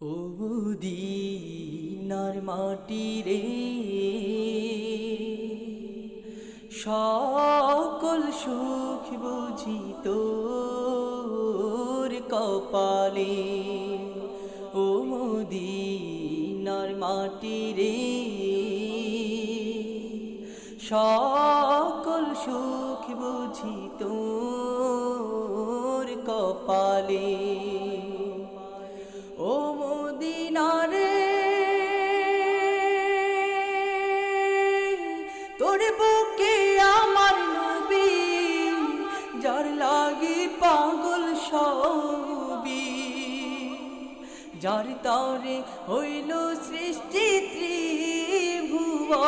ও মদিনার মাটি রে, সকল সুখ বুঝি তোর কপালে। ও মদিনার মাটি রে, সকল সুখ বুঝি তোর কপালে। ও মদিনারে, তোর বুকে আমার নবী, যার লাগি পাগল সবই, যার তরে হইল সৃষ্টি ত্রিভুবন।